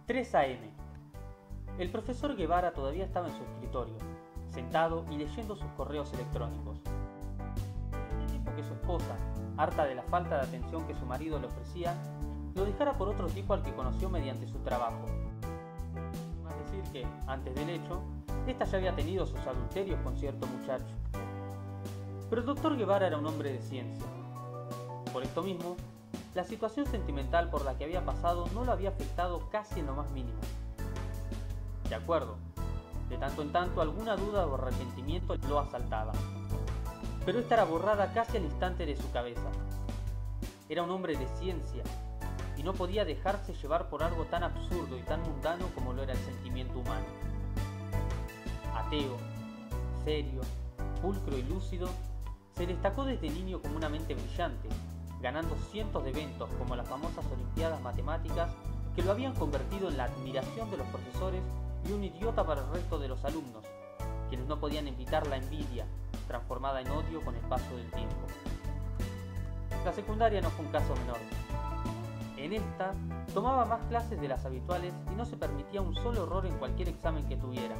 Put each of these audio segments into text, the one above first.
3 a.m. El profesor Guevara todavía estaba en su escritorio, sentado y leyendo sus correos electrónicos. Al tiempo que su esposa, harta de la falta de atención que su marido le ofrecía, lo dejara por otro tipo al que conoció mediante su trabajo. Más decir que, antes del hecho, ésta ya había tenido sus adulterios con cierto muchacho. Pero el doctor Guevara era un hombre de ciencia. Por esto mismo, la situación sentimental por la que había pasado no lo había afectado casi en lo más mínimo. De acuerdo, de tanto en tanto alguna duda o arrepentimiento lo asaltaba, pero esta era borrada casi al instante de su cabeza. Era un hombre de ciencia y no podía dejarse llevar por algo tan absurdo y tan mundano como lo era el sentimiento humano. Ateo, serio, pulcro y lúcido, se destacó desde niño como una mente brillante, ganando cientos de eventos como las famosas Olimpiadas Matemáticas que lo habían convertido en la admiración de los profesores y un idiota para el resto de los alumnos, quienes no podían evitar la envidia, transformada en odio con el paso del tiempo. La secundaria no fue un caso menor. En esta, tomaba más clases de las habituales y no se permitía un solo error en cualquier examen que tuviera.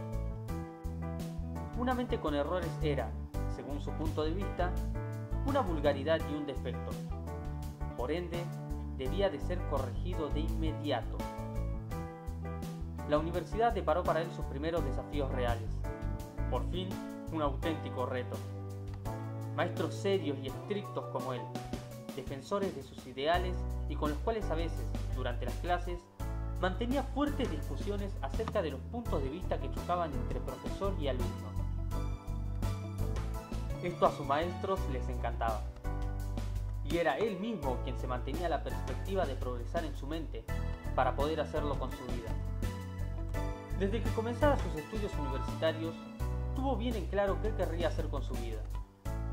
Una mente con errores era, según su punto de vista, una vulgaridad y un defecto. Por ende, debía de ser corregido de inmediato. La universidad deparó para él sus primeros desafíos reales. Por fin, un auténtico reto. Maestros serios y estrictos como él, defensores de sus ideales y con los cuales a veces, durante las clases, mantenía fuertes discusiones acerca de los puntos de vista que chocaban entre profesor y alumno. Esto a sus maestros les encantaba. Y era él mismo quien se mantenía la perspectiva de progresar en su mente para poder hacerlo con su vida. Desde que comenzara sus estudios universitarios, tuvo bien en claro qué querría hacer con su vida: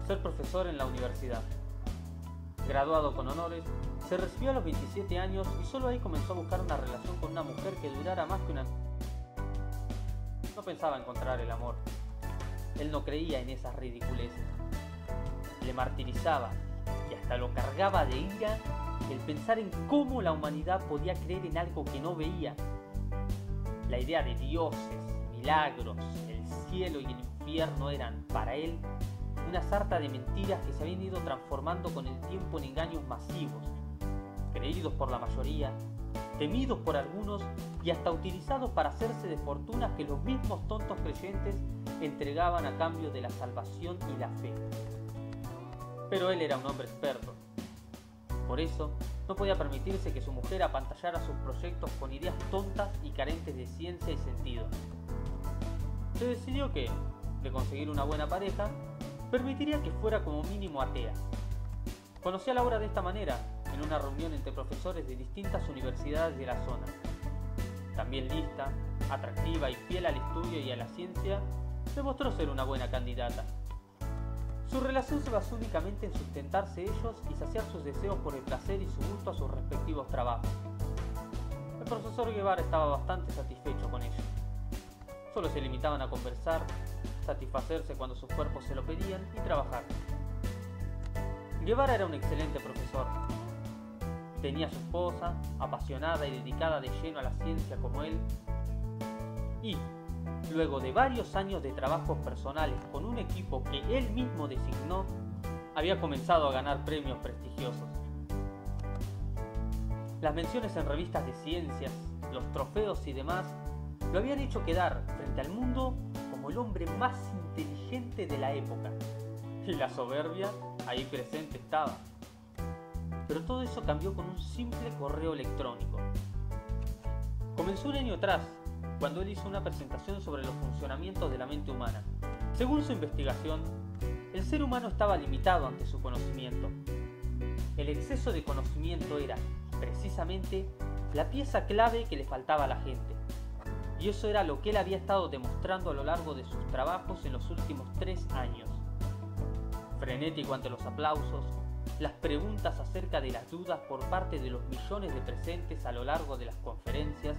ser profesor en la universidad. Graduado con honores, se recibió a los 27 años y solo ahí comenzó a buscar una relación con una mujer que durara más que una... No pensaba encontrar el amor. Él no creía en esas ridiculeces. Le martirizaba y hasta lo cargaba de ira el pensar en cómo la humanidad podía creer en algo que no veía. La idea de dioses, milagros, el cielo y el infierno eran, para él, una sarta de mentiras que se habían ido transformando con el tiempo en engaños masivos, creídos por la mayoría, temidos por algunos y hasta utilizados para hacerse de fortunas que los mismos tontos creyentes entregaban a cambio de la salvación y la fe. Pero él era un hombre experto. Por eso, no podía permitirse que su mujer apantallara sus proyectos con ideas tontas y carentes de ciencia y sentido. Se decidió que, de conseguir una buena pareja, permitiría que fuera como mínimo atea. Conocí a Laura de esta manera, en una reunión entre profesores de distintas universidades de la zona. También lista, atractiva y fiel al estudio y a la ciencia, demostró ser una buena candidata. Su relación se basó únicamente en sustentarse ellos y saciar sus deseos por el placer y su gusto a sus respectivos trabajos. El profesor Guevara estaba bastante satisfecho con ello. Solo se limitaban a conversar, satisfacerse cuando sus cuerpos se lo pedían y trabajar. Guevara era un excelente profesor. Tenía a su esposa, apasionada y dedicada de lleno a la ciencia como él, y, luego de varios años de trabajos personales con un equipo que él mismo designó, había comenzado a ganar premios prestigiosos. Las menciones en revistas de ciencias, los trofeos y demás, lo habían hecho quedar frente al mundo como el hombre más inteligente de la época. Y la soberbia ahí presente estaba. Pero todo eso cambió con un simple correo electrónico. Comenzó un año atrás, cuando él hizo una presentación sobre los funcionamientos de la mente humana. Según su investigación, el ser humano estaba limitado ante su conocimiento. El exceso de conocimiento era, precisamente, la pieza clave que le faltaba a la gente. Y eso era lo que él había estado demostrando a lo largo de sus trabajos en los últimos 3 años. Frenético ante los aplausos, las preguntas acerca de las dudas por parte de los millones de presentes a lo largo de las conferencias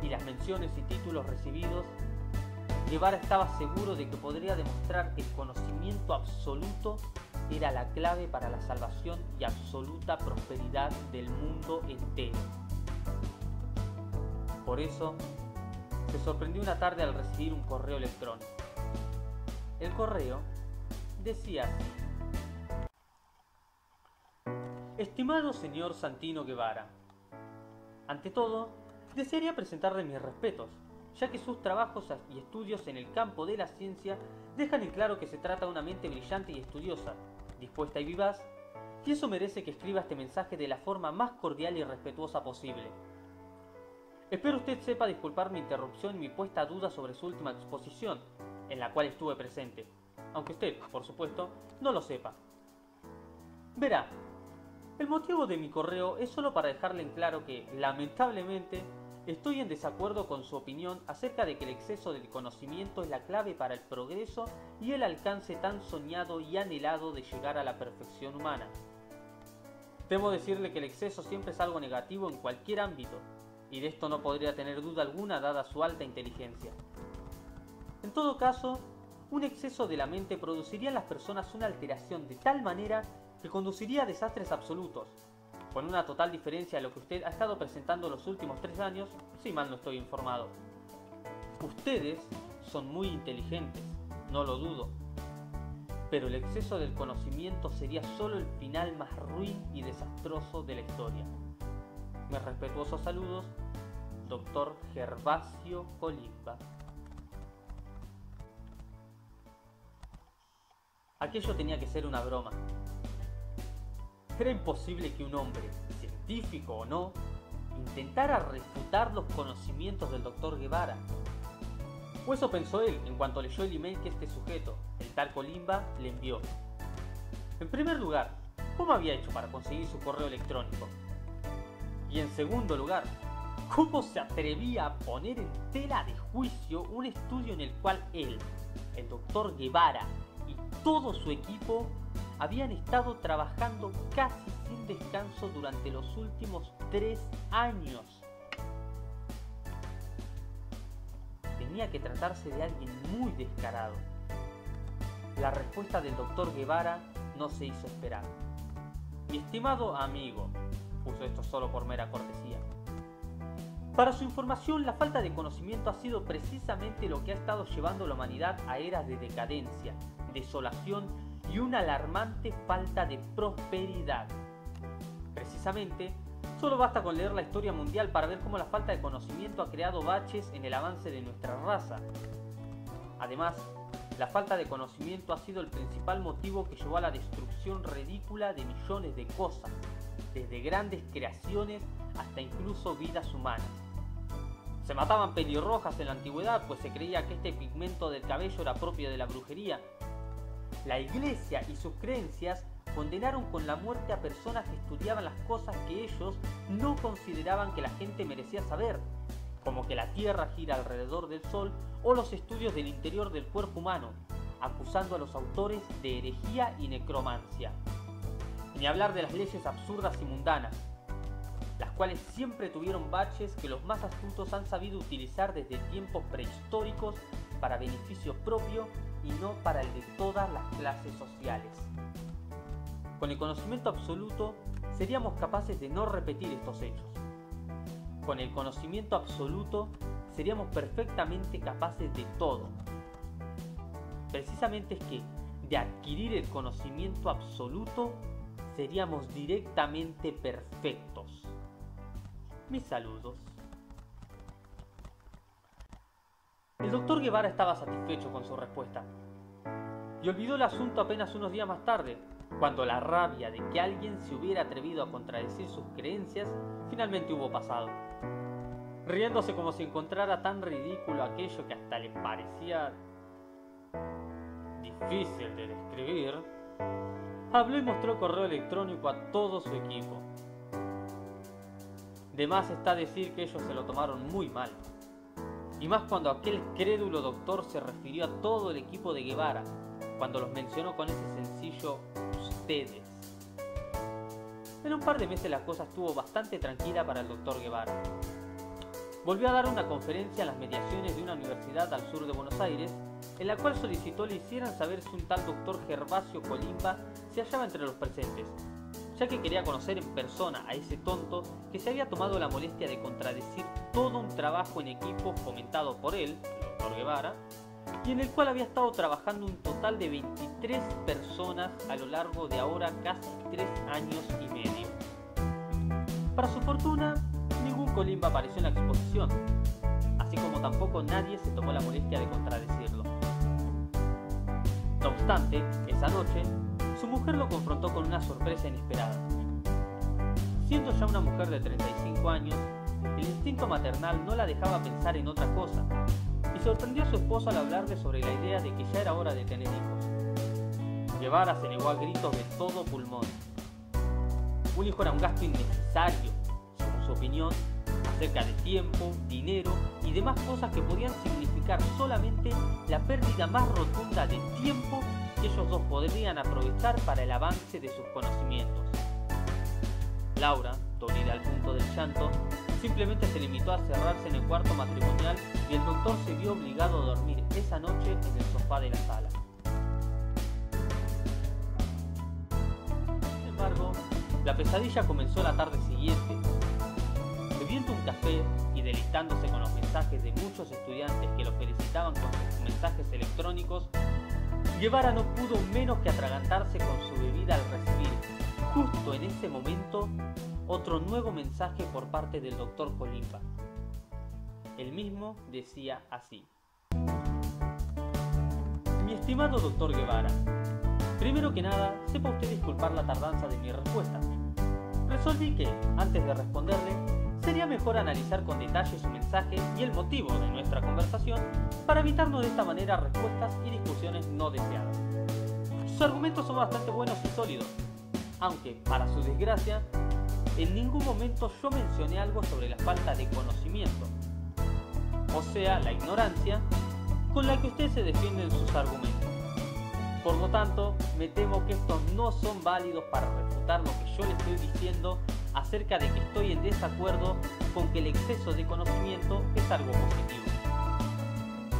y las menciones y títulos recibidos, Guevara estaba seguro de que podría demostrar que el conocimiento absoluto era la clave para la salvación y absoluta prosperidad del mundo entero. Por eso, se sorprendió una tarde al recibir un correo electrónico. El correo decía así: Estimado señor Santino Guevara, ante todo, desearía presentarle mis respetos, ya que sus trabajos y estudios en el campo de la ciencia dejan en claro que se trata de una mente brillante y estudiosa, dispuesta y vivaz, y eso merece que escriba este mensaje de la forma más cordial y respetuosa posible. Espero usted sepa disculpar mi interrupción y mi puesta a duda sobre su última exposición, en la cual estuve presente, aunque usted, por supuesto, no lo sepa. Verá, el motivo de mi correo es solo para dejarle en claro que, lamentablemente, estoy en desacuerdo con su opinión acerca de que el exceso del conocimiento es la clave para el progreso y el alcance tan soñado y anhelado de llegar a la perfección humana. Temo decirle que el exceso siempre es algo negativo en cualquier ámbito, y de esto no podría tener duda alguna dada su alta inteligencia. En todo caso, un exceso de la mente produciría en las personas una alteración de tal manera que conduciría a desastres absolutos, con una total diferencia de lo que usted ha estado presentando los últimos 3 años, si mal no estoy informado. Ustedes son muy inteligentes, no lo dudo, pero el exceso del conocimiento sería solo el final más ruin y desastroso de la historia. Mis respetuosos saludos, Dr. Gervasio Colimba. Aquello tenía que ser una broma. Era imposible que un hombre, científico o no, intentara refutar los conocimientos del Dr. Guevara. O eso pensó él en cuanto leyó el email que este sujeto, el tal Colimba, le envió. En primer lugar, ¿cómo había hecho para conseguir su correo electrónico? Y en segundo lugar, ¿cómo se atrevía a poner en tela de juicio un estudio en el cual él, el Dr. Guevara y todo su equipo habían estado trabajando casi sin descanso durante los últimos 3 años? Tenía que tratarse de alguien muy descarado. La respuesta del Dr. Guevara no se hizo esperar. Mi estimado amigo, puso esto solo por mera cortesía. Para su información, la falta de conocimiento ha sido precisamente lo que ha estado llevando a la humanidad a eras de decadencia, desolación y una alarmante falta de prosperidad. Precisamente, solo basta con leer la historia mundial para ver cómo la falta de conocimiento ha creado baches en el avance de nuestra raza. Además, la falta de conocimiento ha sido el principal motivo que llevó a la destrucción ridícula de millones de cosas, desde grandes creaciones hasta incluso vidas humanas. Se mataban pelirrojas en la antigüedad, pues se creía que este pigmento del cabello era propio de la brujería. La Iglesia y sus creencias condenaron con la muerte a personas que estudiaban las cosas que ellos no consideraban que la gente merecía saber, como que la Tierra gira alrededor del Sol o los estudios del interior del cuerpo humano, acusando a los autores de herejía y necromancia. Ni hablar de las leyes absurdas y mundanas, las cuales siempre tuvieron baches que los más astutos han sabido utilizar desde tiempos prehistóricos para beneficio propio y no para el de todas las clases sociales. Con el conocimiento absoluto seríamos capaces de no repetir estos hechos. Con el conocimiento absoluto seríamos perfectamente capaces de todo. Precisamente es que, de adquirir el conocimiento absoluto, seríamos directamente perfectos. Mis saludos. El Dr. Guevara estaba satisfecho con su respuesta y olvidó el asunto apenas unos días más tarde, cuando la rabia de que alguien se hubiera atrevido a contradecir sus creencias finalmente hubo pasado. Riéndose como si encontrara tan ridículo aquello que hasta le parecía difícil de describir, habló y mostró el correo electrónico a todo su equipo. De más está decir que ellos se lo tomaron muy mal, y más cuando aquel crédulo doctor se refirió a todo el equipo de Guevara, cuando los mencionó con ese sencillo ustedes. En un par de meses la cosa estuvo bastante tranquila para el doctor Guevara. Volvió a dar una conferencia en las mediaciones de una universidad al sur de Buenos Aires, en la cual solicitó le hicieran saber si un tal doctor Gervasio Colimba se hallaba entre los presentes, ya que quería conocer en persona a ese tonto que se había tomado la molestia de contradecir todo un trabajo en equipo fomentado por él, el doctor Guevara, y en el cual había estado trabajando un total de 23 personas a lo largo de ahora casi 3 años y medio. Para su fortuna, ningún Colimba apareció en la exposición, así como tampoco nadie se tomó la molestia de contradecirlo. No obstante, esa noche, su mujer lo confrontó con una sorpresa inesperada. Siendo ya una mujer de 35 años, el instinto maternal no la dejaba pensar en otra cosa, y sorprendió a su esposo al hablarle sobre la idea de que ya era hora de tener hijos. Guevara se negó a gritos de todo pulmón. Un hijo era un gasto innecesario, según su opinión, acerca de tiempo, dinero y demás cosas que podían significar solamente la pérdida más rotunda de tiempo que ellos dos podrían aprovechar para el avance de sus conocimientos. Laura, dolida al punto del llanto, simplemente se limitó a cerrarse en el cuarto matrimonial y el doctor se vio obligado a dormir esa noche en el sofá de la sala. Sin embargo, la pesadilla comenzó la tarde siguiente. Bebiendo un café y deleitándose con los mensajes de muchos estudiantes que lo felicitaban con sus mensajes electrónicos, Guevara no pudo menos que atragantarse con su bebida al recibir, justo en ese momento, otro nuevo mensaje por parte del doctor Colimba. El mismo decía así: Mi estimado doctor Guevara, primero que nada, sepa usted disculpar la tardanza de mi respuesta. Resolví que, antes de responderle, sería mejor analizar con detalle su mensaje y el motivo de nuestra conversación para evitarnos de esta manera respuestas y discusiones no deseadas. Sus argumentos son bastante buenos y sólidos, aunque, para su desgracia, en ningún momento yo mencioné algo sobre la falta de conocimiento, o sea, la ignorancia, con la que usted se defiende en sus argumentos. Por lo tanto, me temo que estos no son válidos para refutar lo que yo le estoy diciendo acerca de que estoy en desacuerdo con que el exceso de conocimiento es algo positivo.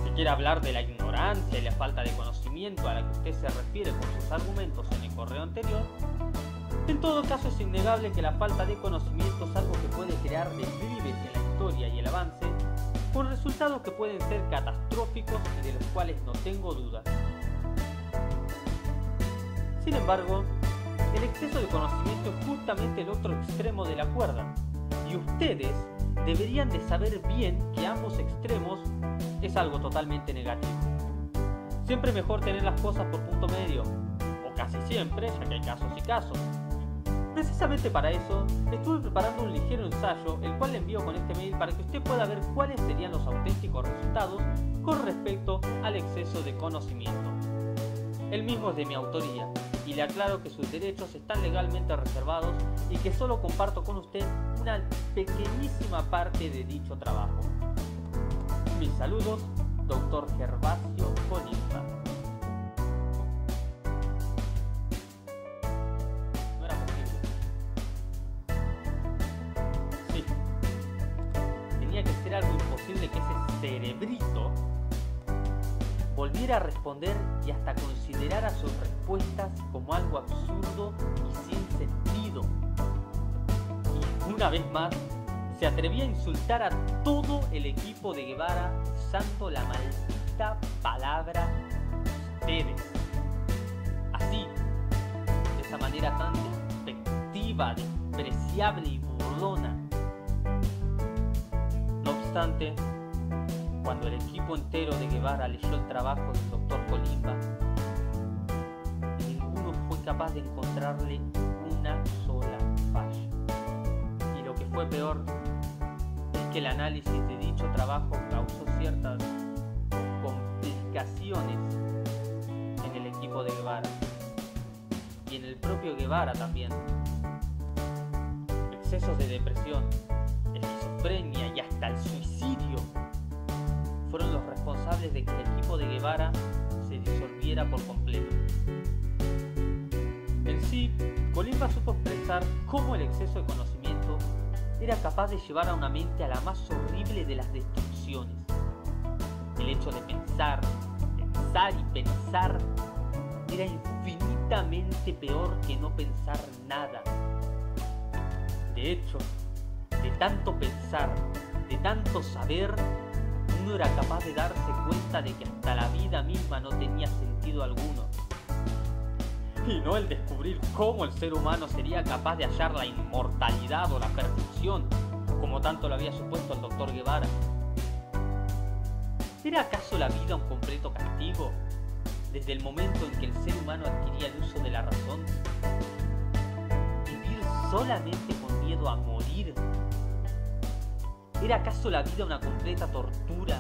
Si quiere hablar de la ignorancia y la falta de conocimiento a la que usted se refiere con sus argumentos en el correo anterior, en todo caso es innegable que la falta de conocimiento es algo que puede crear deslives en la historia y el avance, con resultados que pueden ser catastróficos y de los cuales no tengo dudas. Sin embargo, el exceso de conocimiento es justamente el otro extremo de la cuerda, y ustedes deberían de saber bien que ambos extremos es algo totalmente negativo. Siempre es mejor tener las cosas por punto medio, o casi siempre, ya que hay casos y casos. Precisamente para eso, estuve preparando un ligero ensayo, el cual le envío con este mail para que usted pueda ver cuáles serían los auténticos resultados con respecto al exceso de conocimiento. El mismo es de mi autoría, y le aclaro que sus derechos están legalmente reservados y que solo comparto con usted una pequeñísima parte de dicho trabajo. Mis saludos, Dr. Gervasio Colimba. No era posible. Sí. Tenía que ser algo imposible que ese cerebrito volviera a responder y hasta considerara sus respuestas como algo absurdo y sin sentido. Y una vez más, se atrevía a insultar a todo el equipo de Guevara usando la maldita palabra ustedes. Así, de esa manera tan despectiva, despreciable y burlona. No obstante, cuando el equipo entero de Guevara leyó el trabajo del doctor Colimba, ninguno fue capaz de encontrarle una sola falla. Y lo que fue peor es que el análisis de dicho trabajo causó ciertas complicaciones en el equipo de Guevara y en el propio Guevara también. Excesos de depresión, esquizofrenia y hasta el suicidio fueron los responsables de que el equipo de Guevara se disolviera por completo. En sí, Colimba supo expresar cómo el exceso de conocimiento era capaz de llevar a una mente a la más horrible de las destrucciones. El hecho de pensar y pensar era infinitamente peor que no pensar nada. De hecho, de tanto pensar, de tanto saber, uno era capaz de darse cuenta de que hasta la vida misma no tenía sentido alguno. Y no el descubrir cómo el ser humano sería capaz de hallar la inmortalidad o la perfección, como tanto lo había supuesto el doctor Guevara. ¿Era acaso la vida un completo castigo, desde el momento en que el ser humano adquiría el uso de la razón? ¿Vivir solamente con miedo a morir? ¿Era acaso la vida una completa tortura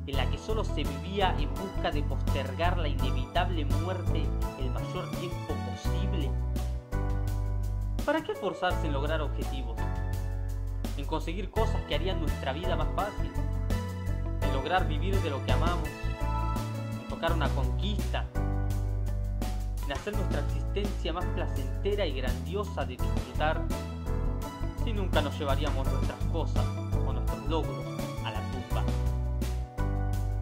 en la que solo se vivía en busca de postergar la inevitable muerte el mayor tiempo posible? ¿Para qué esforzarse en lograr objetivos? ¿En conseguir cosas que harían nuestra vida más fácil? ¿En lograr vivir de lo que amamos? ¿En tocar una conquista? ¿En hacer nuestra existencia más placentera y grandiosa de disfrutar? Si nunca nos llevaríamos nuestras cosas o nuestros logros a la tumba.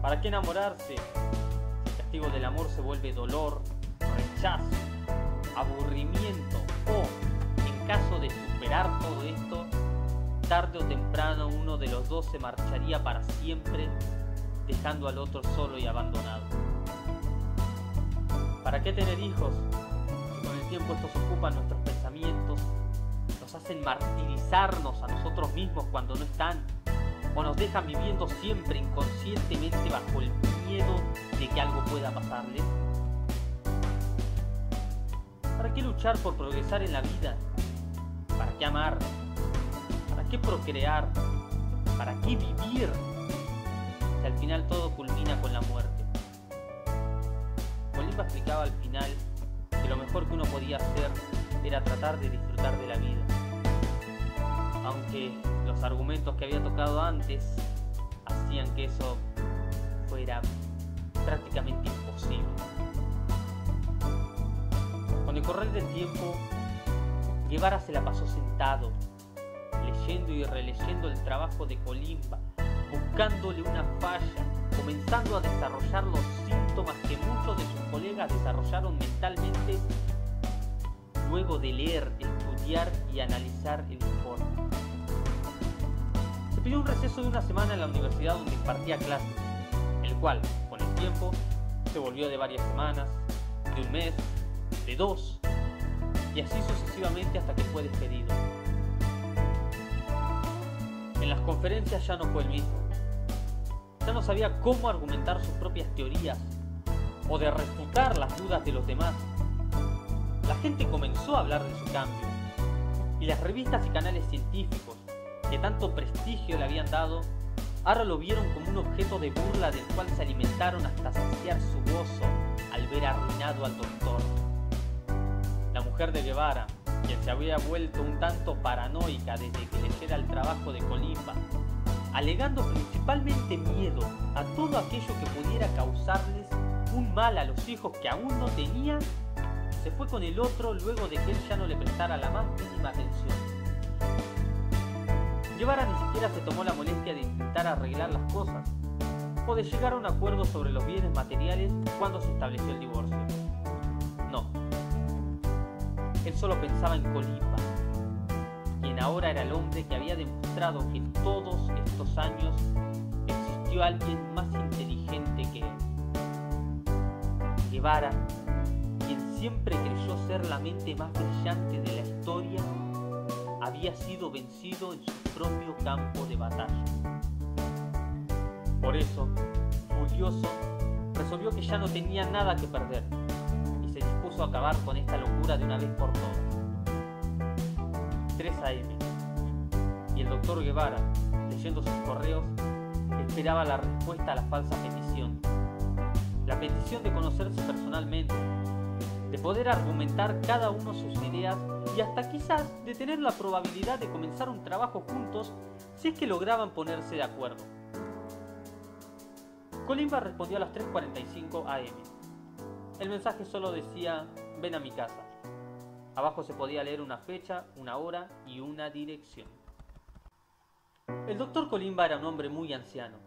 ¿Para qué enamorarse si el castigo del amor se vuelve dolor, rechazo, aburrimiento o, en caso de superar todo esto, tarde o temprano uno de los dos se marcharía para siempre, dejando al otro solo y abandonado? ¿Para qué tener hijos si con el tiempo estos ocupan nuestros pensamientos, nos hacen martirizarnos a nosotros mismos cuando no están, o nos dejan viviendo siempre inconscientemente bajo el miedo de que algo pueda pasarles? ¿Para qué luchar por progresar en la vida? ¿Para qué amar? ¿Para qué procrear? ¿Para qué vivir? Si al final todo culmina con la muerte. Colimba explicaba al final que lo mejor que uno podía hacer era tratar de disfrutar de la vida, aunque los argumentos que había tocado antes hacían que eso fuera prácticamente imposible. Con el correr del tiempo, Guevara se la pasó sentado, leyendo y releyendo el trabajo de Colimba, buscándole una falla, comenzando a desarrollar los síntomas que muchos de sus colegas desarrollaron mentalmente luego de leer, estudiar y analizar el informe. Se pidió un receso de una semana en la universidad donde impartía clases, el cual, con el tiempo, se volvió de varias semanas, de un mes, de 2, y así sucesivamente hasta que fue despedido. En las conferencias ya no fue el mismo. Ya no sabía cómo argumentar sus propias teorías o de refutar las dudas de los demás. La gente comenzó a hablar de su cambio, y las revistas y canales científicos que tanto prestigio le habían dado, ahora lo vieron como un objeto de burla del cual se alimentaron hasta saciar su gozo al ver arruinado al doctor. La mujer de Guevara, quien se había vuelto un tanto paranoica desde que leyera el trabajo de Colimba, alegando principalmente miedo a todo aquello que pudiera causarles un mal a los hijos que aún no tenía, se fue con el otro luego de que él ya no le prestara la más mínima atención. Guevara ni siquiera se tomó la molestia de intentar arreglar las cosas o de llegar a un acuerdo sobre los bienes materiales cuando se estableció el divorcio. No. Él solo pensaba en Colimba, quien ahora era el hombre que había demostrado que en todos estos años existió alguien más inteligente que él. Guevara, quien siempre creyó ser la mente más brillante de la historia, había sido vencido en su propio campo de batalla. Por eso, furioso, resolvió que ya no tenía nada que perder y se dispuso a acabar con esta locura de una vez por todas. 3 a.m. y el doctor Guevara, leyendo sus correos, esperaba la respuesta a la falsa petición. La petición de conocerse personalmente, de poder argumentar cada uno sus ideas y hasta quizás de tener la probabilidad de comenzar un trabajo juntos si es que lograban ponerse de acuerdo. Colimba respondió a las 3:45 am. El mensaje solo decía: ven a mi casa. Abajo se podía leer una fecha, una hora y una dirección. El doctor Colimba era un hombre muy anciano.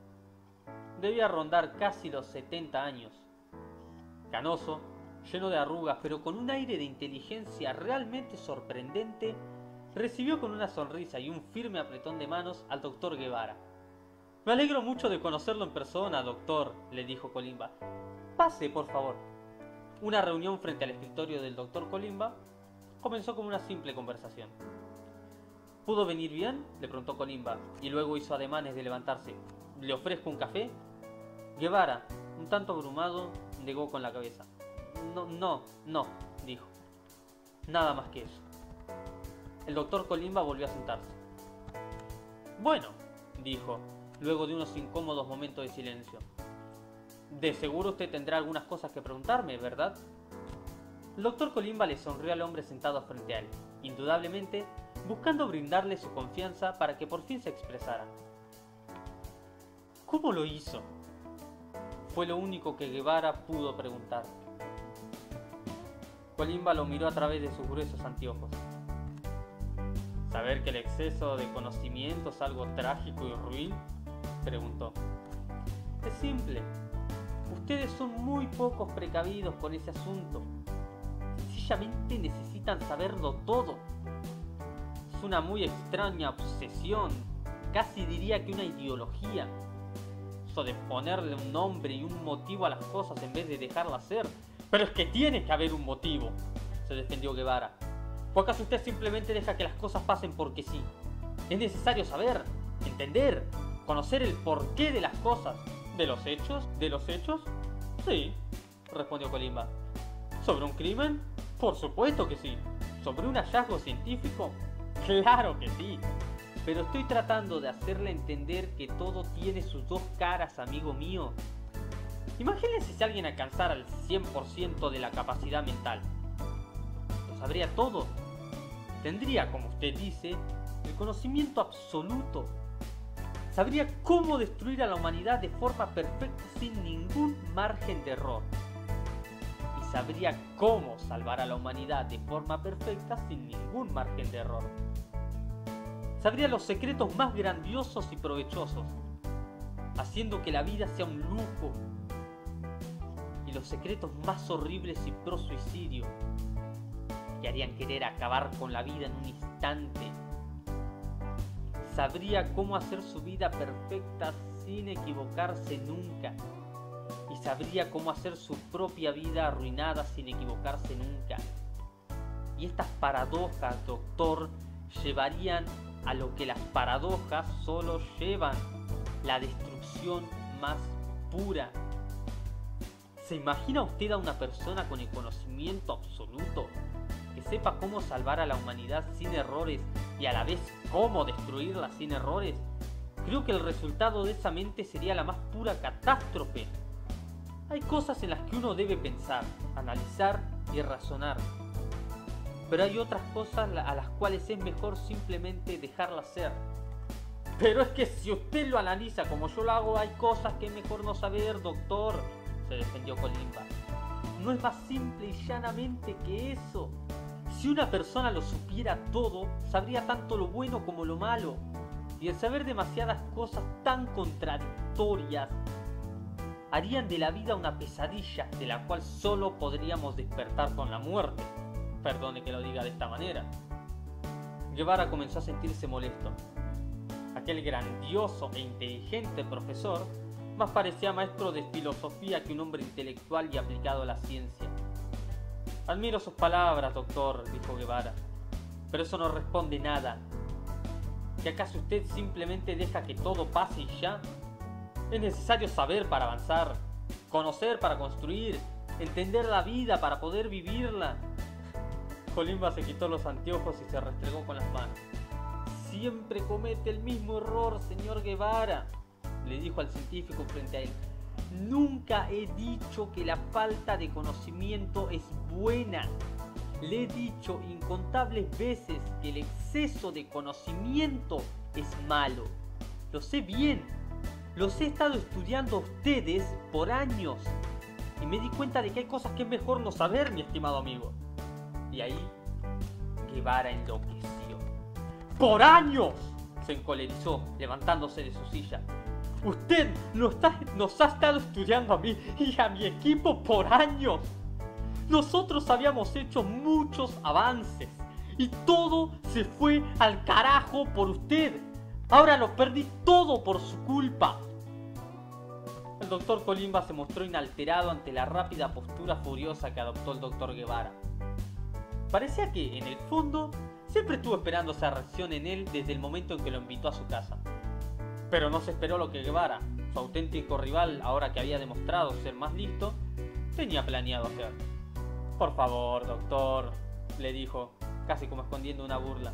Debía rondar casi los 70 años. Canoso, lleno de arrugas, pero con un aire de inteligencia realmente sorprendente, recibió con una sonrisa y un firme apretón de manos al doctor Guevara. «Me alegro mucho de conocerlo en persona, doctor», le dijo Colimba. «Pase, por favor». Una reunión frente al escritorio del doctor Colimba comenzó como una simple conversación. «¿Pudo venir bien?», le preguntó Colimba, y luego hizo ademanes de levantarse. «¿Le ofrezco un café?». Guevara, un tanto abrumado, negó con la cabeza. No, dijo. Nada más que eso. El doctor Colimba volvió a sentarse. «Bueno», dijo, luego de unos incómodos momentos de silencio. «De seguro usted tendrá algunas cosas que preguntarme, ¿verdad?». El doctor Colimba le sonrió al hombre sentado frente a él, indudablemente buscando brindarle su confianza para que por fin se expresara. «¿Cómo lo hizo?», fue lo único que Guevara pudo preguntar. Colimba lo miró a través de sus gruesos anteojos. «¿Saber que el exceso de conocimiento es algo trágico y ruin?», preguntó. «Es simple. Ustedes son muy pocos precavidos con ese asunto. Sencillamente necesitan saberlo todo. Es una muy extraña obsesión, casi diría que una ideología. Eso de ponerle un nombre y un motivo a las cosas en vez de dejarlas ser. Pero es que tiene que haber un motivo», se defendió Guevara. «¿O acaso usted simplemente deja que las cosas pasen porque sí? Es necesario saber, entender, conocer el porqué de las cosas». ¿De los hechos? ¿De los hechos? Sí», respondió Colimba. ¿Sobre un crimen? Por supuesto que sí. ¿Sobre un hallazgo científico? Claro que sí. Pero estoy tratando de hacerle entender que todo tiene sus dos caras, amigo mío. Imagínense si alguien alcanzara el 100% de la capacidad mental. Lo sabría todo. Tendría, como usted dice, el conocimiento absoluto. Sabría cómo destruir a la humanidad de forma perfecta sin ningún margen de error. Y sabría cómo salvar a la humanidad de forma perfecta sin ningún margen de error. Sabría los secretos más grandiosos y provechosos, haciendo que la vida sea un lujo. Y los secretos más horribles y pro suicidio, que harían querer acabar con la vida en un instante. Sabría cómo hacer su vida perfecta sin equivocarse nunca. Y sabría cómo hacer su propia vida arruinada sin equivocarse nunca. Y estas paradojas, doctor, llevarían a lo que las paradojas solo llevan: la destrucción más pura. ¿Se imagina usted a una persona con el conocimiento absoluto, que sepa cómo salvar a la humanidad sin errores y a la vez cómo destruirla sin errores? Creo que el resultado de esa mente sería la más pura catástrofe. Hay cosas en las que uno debe pensar, analizar y razonar. Pero hay otras cosas a las cuales es mejor simplemente dejarlas ser. Pero es que si usted lo analiza como yo lo hago, hay cosas que es mejor no saber, doctor, se defendió Colimba. No es más simple y llanamente que eso. Si una persona lo supiera todo, sabría tanto lo bueno como lo malo. Y el saber demasiadas cosas tan contradictorias harían de la vida una pesadilla de la cual solo podríamos despertar con la muerte. Perdone que lo diga de esta manera. Guevara comenzó a sentirse molesto. Aquel grandioso e inteligente profesor más parecía maestro de filosofía que un hombre intelectual y aplicado a la ciencia. «Admiro sus palabras, doctor», dijo Guevara, «pero eso no responde nada. ¿Que acaso usted simplemente deja que todo pase y ya? Es necesario saber para avanzar, conocer para construir, entender la vida para poder vivirla». Colimba se quitó los anteojos y se restregó con las manos. «Siempre comete el mismo error, señor Guevara», le dijo al científico frente a él. «Nunca he dicho que la falta de conocimiento es buena. Le he dicho incontables veces que el exceso de conocimiento es malo. Lo sé bien. Los he estado estudiando a ustedes por años. Y me di cuenta de que hay cosas que es mejor no saber, mi estimado amigo». Y ahí Guevara enloqueció. ¡Por años!, se encolerizó, levantándose de su silla. «Usted nos ha estado estudiando a mí y a mi equipo por años. Nosotros habíamos hecho muchos avances y todo se fue al carajo por usted. Ahora lo perdí todo por su culpa. El doctor Colimba se mostró inalterado ante la rápida postura furiosa que adoptó el doctor Guevara. Parecía que, en el fondo, siempre estuvo esperando esa reacción en él desde el momento en que lo invitó a su casa. Pero no se esperó lo que Guevara, su auténtico rival, ahora que había demostrado ser más listo, tenía planeado hacer. Por favor, doctor, le dijo, casi como escondiendo una burla.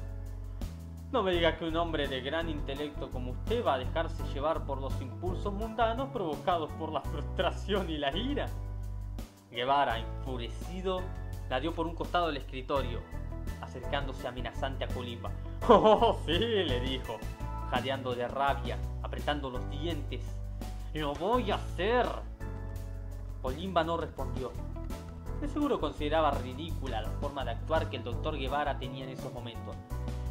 No me diga que un hombre de gran intelecto como usted va a dejarse llevar por los impulsos mundanos provocados por la frustración y la ira. Guevara, enfurecido, la dio por un costado del escritorio, acercándose amenazante a Colimba. ¡Oh, sí!, le dijo, jadeando de rabia, apretando los dientes. ¡Lo voy a hacer! Colimba no respondió. De seguro consideraba ridícula la forma de actuar que el doctor Guevara tenía en esos momentos.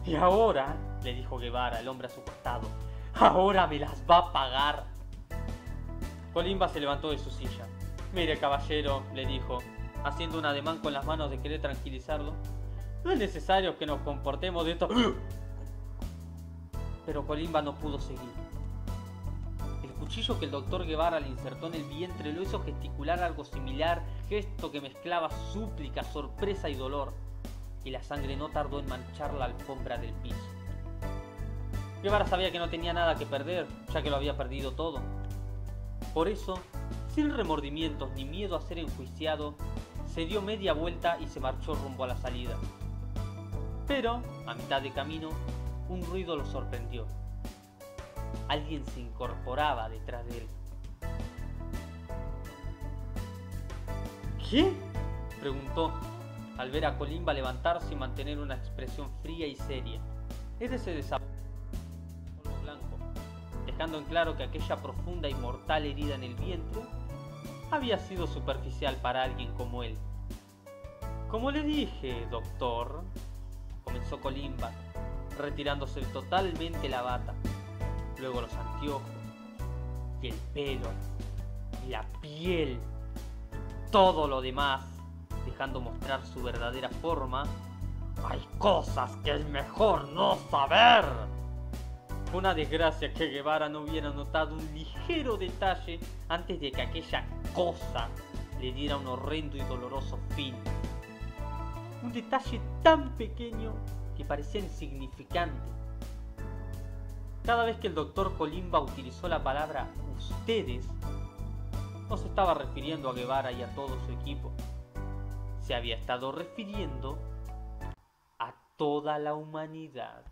Y ahora, le dijo Guevara, el hombre a su costado, ahora me las va a pagar. Colimba se levantó de su silla. Mire, caballero, le dijo, haciendo un ademán con las manos de querer tranquilizarlo, no es necesario que nos comportemos de esto. Pero Colimba no pudo seguir. El cuchillo que el doctor Guevara le insertó en el vientre lo hizo gesticular algo similar, gesto que mezclaba súplica, sorpresa y dolor, y la sangre no tardó en manchar la alfombra del piso. Guevara sabía que no tenía nada que perder, ya que lo había perdido todo. Por eso, sin remordimientos ni miedo a ser enjuiciado, se dio media vuelta y se marchó rumbo a la salida. Pero, a mitad de camino, un ruido lo sorprendió. Alguien se incorporaba detrás de él. ¿Qué?, preguntó, al ver a Colimba levantarse y mantener una expresión fría y seria. Este se desapareció en blanco, dejando en claro que aquella profunda y mortal herida en el vientre había sido superficial para alguien como él. Como le dije, doctor, comenzó Colimba, retirándose totalmente la bata, luego los anteojos, y el pelo, y la piel, todo lo demás, dejando mostrar su verdadera forma. Hay cosas que es mejor no saber. Fue una desgracia que Guevara no hubiera notado un ligero detalle antes de que aquella cosa le diera un horrendo y doloroso fin. Un detalle tan pequeño que parecía insignificante. Cada vez que el doctor Colimba utilizó la palabra ustedes, no se estaba refiriendo a Guevara y a todo su equipo. Se había estado refiriendo a toda la humanidad.